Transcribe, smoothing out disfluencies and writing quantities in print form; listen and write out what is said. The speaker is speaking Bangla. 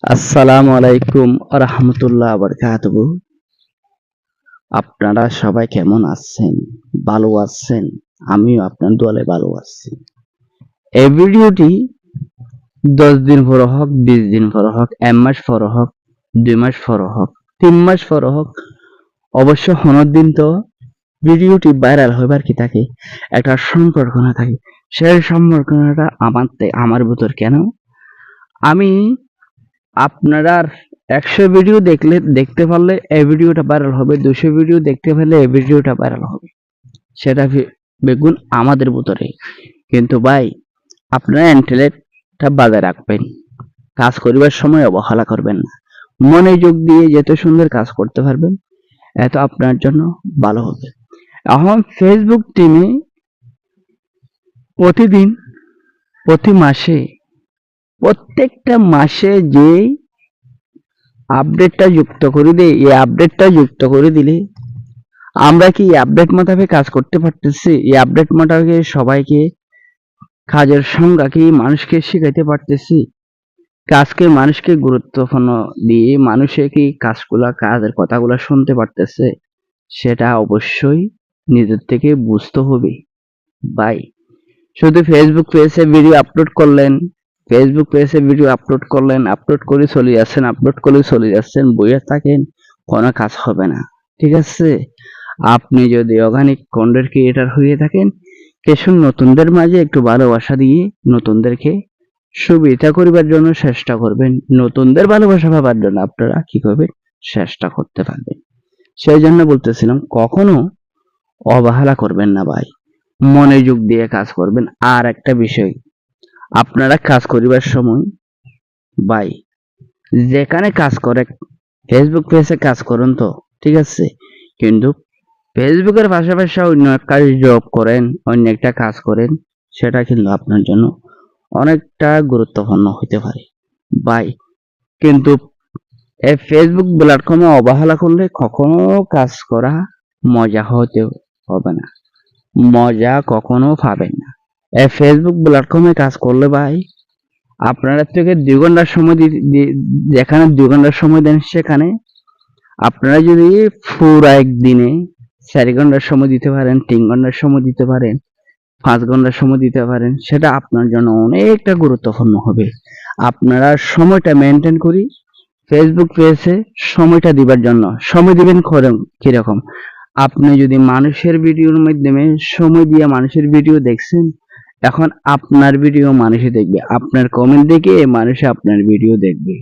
আসসালামু আলাইকুম রাহমাতুল্লাহ বারাকাতুহু। আপনারা সবাই কেমন আছেন? ভালো আছেন? আমিও আপনার দোয়ালে ভালো আছি। এই ভিডিওটি 10 দিন পরে হোক, 20 দিন পরে হোক, 1 মাস পরে হোক, 2 মাস পরে হোক, 3 মাস পরে হোক, অবশ্য হনোর দিন তো ভিডিওটি ভাইরাল হইবার কি থাকে একটা সম্পর্কনা থাকে। সেই সম্পর্কনাটা আমার ভিতর কেন? আমি আপনারা 100 ভিডিও দেখতে পারলে এই ভিডিওটা ভাইরাল হবে, 200 ভিডিও দেখতে পারলে এই ভিডিওটা ভাইরাল হবে। সেটা বেগুন আমাদের ভিতরে। কিন্তু ভাই আপনারা ইন্টারনেটটা বাজায় রাখবেন। কাজ করিবার সময় অবহেলা করবেন না। মনোযোগ দিয়ে যত সুন্দর কাজ করতে পারবেন এত আপনার জন্য ভালো হবে। এখন ফেসবুক টিমে প্রতিদিন, প্রতি মাসে, প্রত্যেকটা মাসে যে আপডেটটা যুক্ত করে দেয়, এই আপডেটটা যুক্ত করে দিলে আমরা কি আপডেট মোতাবেক কাজ করতে পারতেছি? এই আপডেট মোতাবেক সবাইকে কাজের সংজ্ঞা কি মানুষকে শিখাইতে পারতেছি? কাজকে মানুষকে গুরুত্বপূর্ণ দিয়ে মানুষে কি কাজের কথাগুলা শুনতে পারতেছে? সেটা অবশ্যই নিজের থেকে বুঝতে হবে ভাই। শুধু ফেসবুক পেজে ভিডিও আপলোড করলেন, আপলোড করে চলে যাচ্ছেন, বইয়া থাকেন, কোনো কাজ হবে না। ঠিক আছে? আপনি যদি অর্গানিক কন্টেন্ট ক্রিয়েটর হয়ে থাকেন, কিছু নতুনদের মাঝে একটু ভালোবাসা দিয়ে নতুনদেরকে সুবিধা করিবার জন্য চেষ্টা করবেন। নতুনদের ভালোবাসা পাবার জন্য আপনারা কি করবেন? চেষ্টা করতে পারবেন। সেই জন্য বলতেছিলাম কখনো অবহেলা করবেন না ভাই। মনোযোগ দিয়ে কাজ করবেন। আর একটা বিষয়, আপনারা কাজ করিবার সময় ভাই যেখানে কাজ করে ফেসবুক পেজে কাজ করুন তো ঠিক আছে, কিন্তু ফেসবুকের পাশাপাশি অন্য একটা জব করেন, অন্য একটা কাজ করেন, সেটা কিন্তু আপনার জন্য অনেকটা গুরুত্বপূর্ণ হতে পারে ভাই। কিন্তু এই ফেসবুক প্ল্যাটফর্মে অবহেলা করলে কখনো কাজ করা মজা হতে হবে না, মজা কখনো পাবেন না। এই ফেসবুক প্ল্যাটফর্মে কাজ করলে ভাই আপনারা থেকে 2 ঘন্টার সময় যেখানে 2 ঘন্টার সময় দেন, সেখানে আপনারা যদি পুরা একদিনে 4 ঘন্টার সময় দিতে পারেন, 3 ঘন্টার সময় দিতে পারেন, 5 ঘন্টার সময় দিতে পারেন, সেটা আপনার জন্য অনেকটা গুরুত্বপূর্ণ হবে। আপনারা সময়টা মেনটেন করি ফেসবুক পেজে সময়টা দিবার জন্য। সময় দিবেন কিরকম? আপনি যদি মানুষের ভিডিওর মাধ্যমে সময় দিয়ে মানুষের ভিডিও দেখছেন, এখন আপনার ভিডিও মানুষে দেখবে, আপনার কমেন্ট দেখে মানুষে আপনার ভিডিও দেখবে।